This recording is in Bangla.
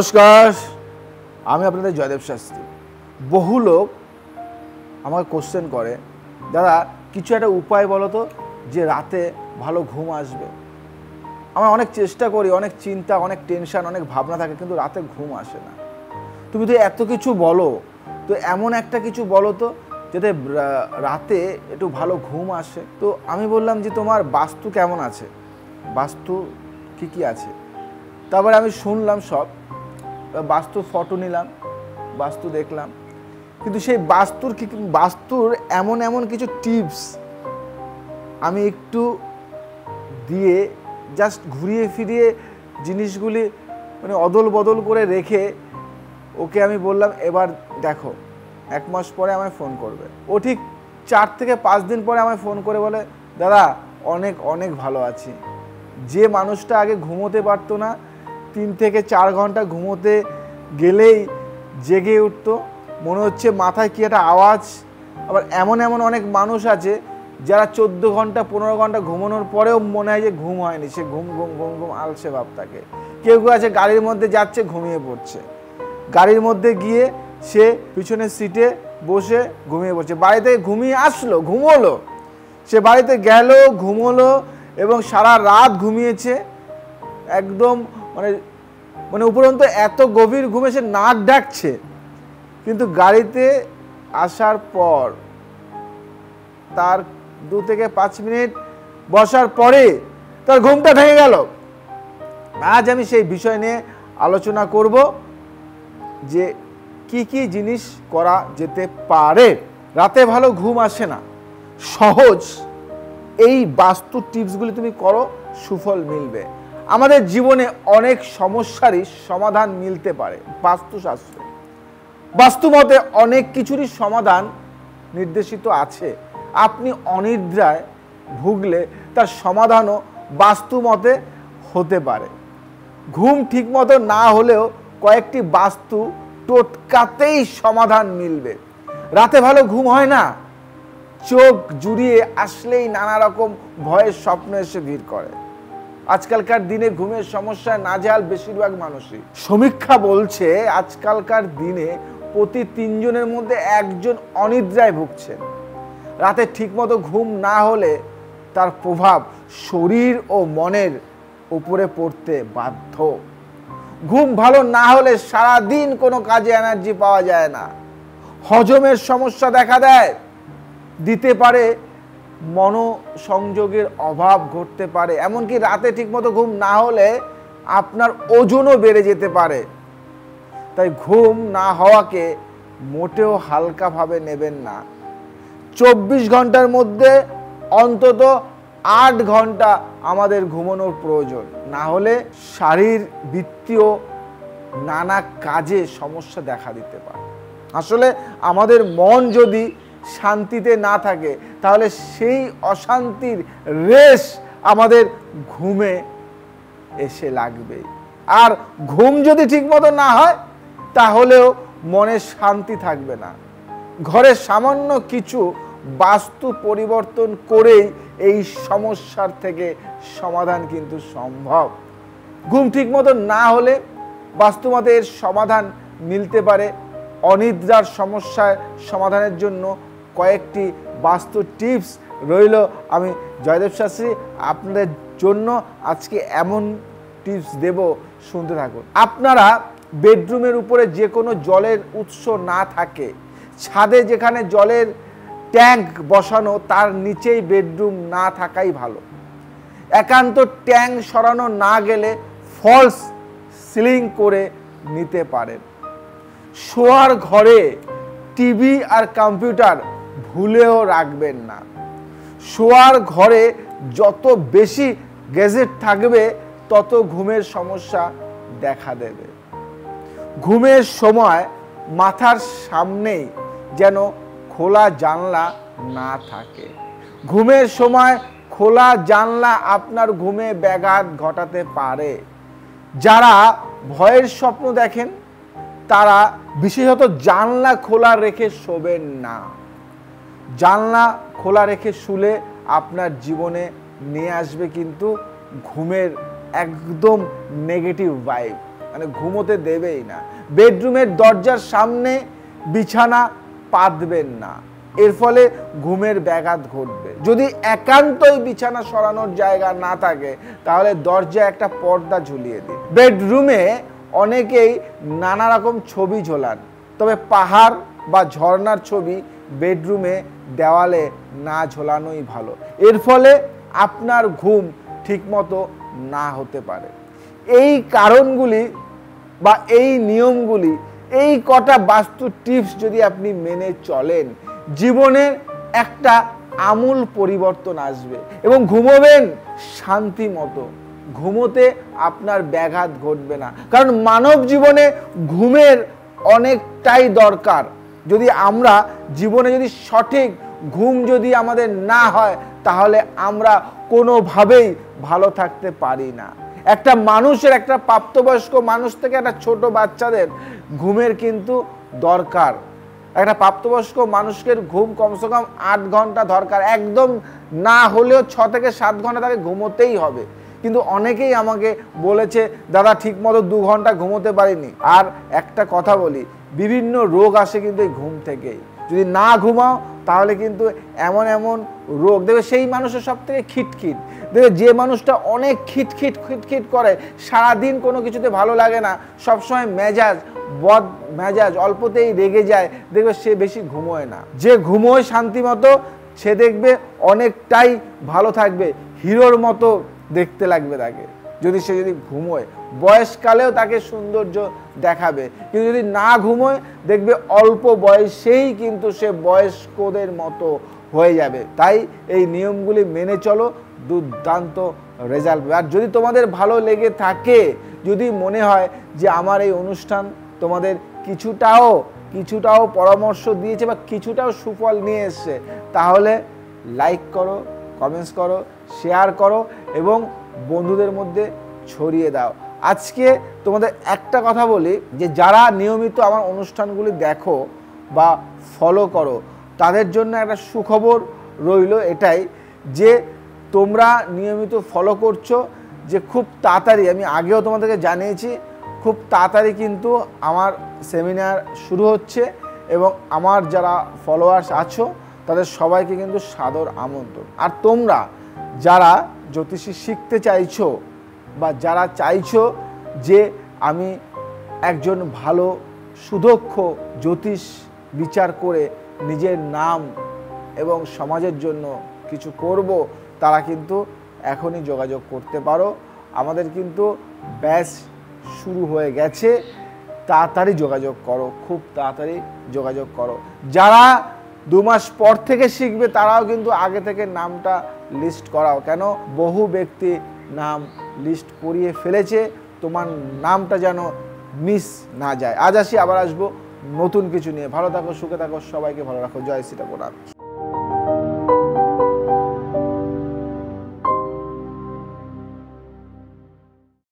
নমস্কার, আমি আপনাদের জয়দেব শাস্ত্রী। বহু লোক আমাকে কোশ্চেন করে, দাদা কিছু একটা উপায় বলো তো যে রাতে ভালো ঘুম আসবে। আমরা অনেক চেষ্টা করি, অনেক চিন্তা, অনেক টেনশন, অনেক ভাবনা থাকে, কিন্তু রাতে ঘুম আসে না। তুমি তো এত কিছু বলো, তো এমন একটা কিছু বলো তো যাতে রাতে একটু ভালো ঘুম আসে। তো আমি বললাম যে তোমার বাস্তু কেমন আছে, বাস্তু কি আছে। তারপরে আমি শুনলাম সব, বাস্তু ফটো নিলাম, বাস্তু দেখলাম, কিন্তু সেই বাস্তুর এমন কিছু টিপস আমি একটু দিয়ে জাস্ট ঘুরিয়ে ফিরিয়ে জিনিসগুলি মানে অদল বদল করে রেখে ওকে আমি বললাম এবার দেখো, 1 মাস পরে আমায় ফোন করবে। ও ঠিক 4 থেকে 5 দিন পরে আমায় ফোন করে বলে, দাদা অনেক অনেক ভালো আছি। যে মানুষটা আগে ঘুমোতে পারতো না, 3 থেকে 4 ঘন্টা ঘুমোতে গেলেই জেগে উঠতো, মনে হচ্ছে মাথায় কি একটা আওয়াজ। আবার এমন অনেক মানুষ আছে যারা 14 ঘন্টা 15 ঘন্টা ঘুমানোর পরেও মনে হয় যে ঘুম হয়নি, সে ঘুম আলসে ভাব থাকে। কেউ আছে গাড়ির মধ্যে যাচ্ছে ঘুমিয়ে পড়ছে, গাড়ির মধ্যে গিয়ে সে পিছনের সিটে বসে ঘুমিয়ে পড়ছে। বাড়িতে ঘুমিয়ে আসলো, ঘুমোলো, সে বাড়িতে গেল, ঘুমোলো এবং সারা রাত ঘুমিয়েছে একদম মানে উপরন্ত এত গভীর ঘুমে সে নাক ডাকছে, কিন্তু গাড়িতে আসার পর তার 2 থেকে 5 মিনিট বসার পরে তার ঘুমটা ভেঙে গেল। আজ আমি সেই বিষয় নিয়ে আলোচনা করব যে কি জিনিস করা যেতে পারে। রাতে ভালো ঘুম আসে না, সহজ এই বাস্তু টিপসগুলি তুমি করো, সুফল মিলবে। আমাদের জীবনে অনেক সমস্যারই সমাধান মিলতে পারে বাস্তুশাস্ত্রে। বাস্তু মতে অনেক কিছুরই সমাধান নির্দেশিত আছে। আপনি অনিদ্রায় ভুগলে তার সমাধানও বাস্তু মতে হতে পারে। ঘুম ঠিকমতো না হলেও কয়েকটি বাস্তু টোটকাতেই সমাধান মিলবে। রাতে ভালো ঘুম হয় না, চোখ জুড়িয়ে আসলেই নানা রকম ভয়ের স্বপ্ন এসে ভিড় করে। আজকালকার দিনে ঘুমের সমস্যায় নাজেহাল বেশিরভাগ মানুষই। সমীক্ষা বলছে আজকালকার দিনে প্রতি 3 জনের মধ্যে 1 জন অনিদ্রায় ভুগছেন। রাতে ঠিকমতো ঘুম না হলে তার প্রভাব শরীর ও মনের উপরে পড়তে বাধ্য। ঘুম ভালো না হলে সারা দিন কোনো কাজে এনার্জি পাওয়া যায় না, হজমের সমস্যা দেখা দিতে পারে, মনোসংযোগের অভাব ঘটতে পারে, এমনকি রাতে ঠিকমতো ঘুম না হলে আপনার ওজনও বেড়ে যেতে পারে। তাই ঘুম না হওয়াকে মোটেও হালকাভাবে নেবেন না। 24 ঘন্টার মধ্যে অন্তত 8 ঘন্টা আমাদের ঘুমানোর প্রয়োজন, না হলে শারীরবৃত্তীয় নানা কাজে সমস্যা দেখা দিতে পারে। আসলে আমাদের মন যদি শান্তিতে না থাকে তাহলে সেই অশান্তির রেশ আমাদের ঘুমে এসে লাগবে। আর ঘুম যদি ঠিকমতো না হয় তাহলেও মনে শান্তি থাকবে না। ঘরে সামান্য কিছু বাস্তু পরিবর্তন করেই এই সমস্যার থেকে সমাধান কিন্তু সম্ভব। ঘুম ঠিকমতো না হলে বাস্তুমতে এর সমাধান মিলতে পারে। অনিদ্রার সমস্যার সমাধানের জন্য কয়েকটি বাস্তু টিপস রইল। আমি জয়দেব শাস্ত্রী আপনাদের জন্য আজকে এমন টিপস দেব, শুনতে থাকুন। আপনারা বেডরুমের উপরে যে কোনো জলের উৎস না থাকে, ছাদে যেখানে জলের ট্যাঙ্ক বসানো তার নিচেই বেডরুম না থাকাই ভালো। একান্ত ট্যাঙ্ক সরানো না গেলে ফলস সিলিং করে নিতে পারেন। শোয়ার ঘরে টিভি আর কম্পিউটার ভুলেও রাখবেন না। শোয়ার ঘরে যত বেশি গ্যাজেট থাকবে তত ঘুমের সমস্যা দেখা দেবে। ঘুমের সময় মাথার সামনেই যেন খোলা জানলা না থাকে। ঘুমের সময় খোলা জানলা আপনার ঘুমে ব্যাঘাত ঘটাতে পারে। যারা ভয়ের স্বপ্ন দেখেন তারা বিশেষত জানলা খোলা রেখে শোবেন না। জানলা খোলা রেখে শুলে আপনার জীবনে নিয়ে আসবে কিন্তু ঘুমের একদম নেগেটিভ ভাইব। মানে ঘুমোতে দেবেই না। বেডরুমের দরজার সামনে বিছানা পাতবেন না, এর ফলে ঘুমের ব্যাঘাত ঘটবে। যদি একান্তই বিছানা সরানোর জায়গা না থাকে তাহলে দরজায় একটা পর্দা ঝুলিয়ে দিন। বেডরুমে অনেকেই নানা রকম ছবি ঝোলান, তবে পাহাড় বা ঝর্ণার ছবি বেডরুমে দেওয়ালে না ঝোলানোই ভালো। এর ফলে আপনার ঘুম ঠিকমতো না হতে পারে। এই কারণগুলি বা এই নিয়মগুলি, এই কটা বাস্তু টিপস যদি আপনি মেনে চলেন, জীবনের একটা আমূল পরিবর্তন আসবে এবং ঘুমোবেন শান্তি মতো। ঘুমোতে আপনার ব্যাঘাত ঘটবে না, কারণ মানব জীবনে ঘুমের অনেকটাই দরকার। যদি আমরা জীবনে যদি সঠিক ঘুম যদি আমাদের না হয় তাহলে আমরা কোনোভাবেই ভালো থাকতে পারি না। একটা মানুষের, একটা প্রাপ্তবয়স্ক মানুষ থেকে একটা ছোট বাচ্চাদের ঘুমের কিন্তু দরকার। একটা প্রাপ্তবয়স্ক মানুষকে ঘুম কমসে কম 8 ঘন্টা দরকার, একদম না হলেও 6 থেকে 7 ঘন্টা তাকে ঘুমোতেই হবে। কিন্তু অনেকেই আমাকে বলেছে, দাদা ঠিকমতো 2 ঘন্টা ঘুমোতে পারিনি। আর একটা কথা বলি, বিভিন্ন রোগ আসে কিন্তু এই ঘুম থেকেই। যদি না ঘুমাও তাহলে কিন্তু এমন এমন রোগ দেবে, সেই মানুষের সব থেকে খিটখিট দেখবে। যে মানুষটা অনেক খিটখিট খিটখিট করে, সারাদিন কোনো কিছুতে ভালো লাগে না, সবসময় মেজাজ বদ মেজাজ, অল্পতেই রেগে যায়, দেখবে সে বেশি ঘুমোয় না। যে ঘুমোয় শান্তি মতো সে দেখবে অনেকটাই ভালো থাকবে, হিরোর মতো দেখতে লাগবে তাকে। সে যদি ঘুমোয় বয়সকালেও তাকে সৌন্দর্য দেখাবে, কিন্তু যদি না ঘুমোয় দেখবে অল্প বয়সেই কিন্তু সে বয়স্কদের মতো হয়ে যাবে। তাই এই নিয়মগুলি মেনে চলো, দুর্দান্ত রেজাল্ট। আর যদি তোমাদের ভালো লেগে থাকে, যদি মনে হয় যে আমার এই অনুষ্ঠান তোমাদের কিছুটাও পরামর্শ দিয়েছে বা কিছুটাও সুফল নিয়ে এসছে, তাহলে লাইক করো, কমেন্টস করো, শেয়ার করো এবং বন্ধুদের মধ্যে ছড়িয়ে দাও। আজকে তোমাদের একটা কথা বলি, যে যারা নিয়মিত আমার অনুষ্ঠানগুলি দেখো বা ফলো করো, তাদের জন্য একটা সুখবর রইল এটাই, যে তোমরা নিয়মিত ফলো করছো, যে খুব তাড়াতাড়ি, আমি আগেও তোমাদেরকে জানিয়েছি, খুব তাড়াতাড়ি কিন্তু আমার সেমিনার শুরু হচ্ছে এবং আমার যারা ফলোয়ার্স আছো তাদের সবাইকে কিন্তু সাদর আমন্ত্রণ। আর তোমরা যারা জ্যোতিষী শিখতে চাইছো বা যারা চাইছো যে আমি একজন ভালো সুদক্ষ জ্যোতিষ বিচার করে নিজের নাম এবং সমাজের জন্য কিছু করব, তারা কিন্তু এখনই যোগাযোগ করতে পারো। আমাদের কিন্তু ব্যাচ শুরু হয়ে গেছে, তাড়াতাড়ি যোগাযোগ করো, খুব তাড়াতাড়ি যোগাযোগ করো। যারা 2 মাস পর থেকে শিখবে তারাও কিন্তু আগে থেকে নামটা লিস্ট করাও, কেন বহু ব্যক্তি নাম লিস্ট করিয়ে ফেলেছে, তোমার নামটা যেন মিস না যায়। আজ আসি, আবার আসবো নতুন কিছু নিয়ে। ভালো থাকো, সুখে থাকো, সবাইকে ভালো রাখো। জয় শ্রী ঠাকুর।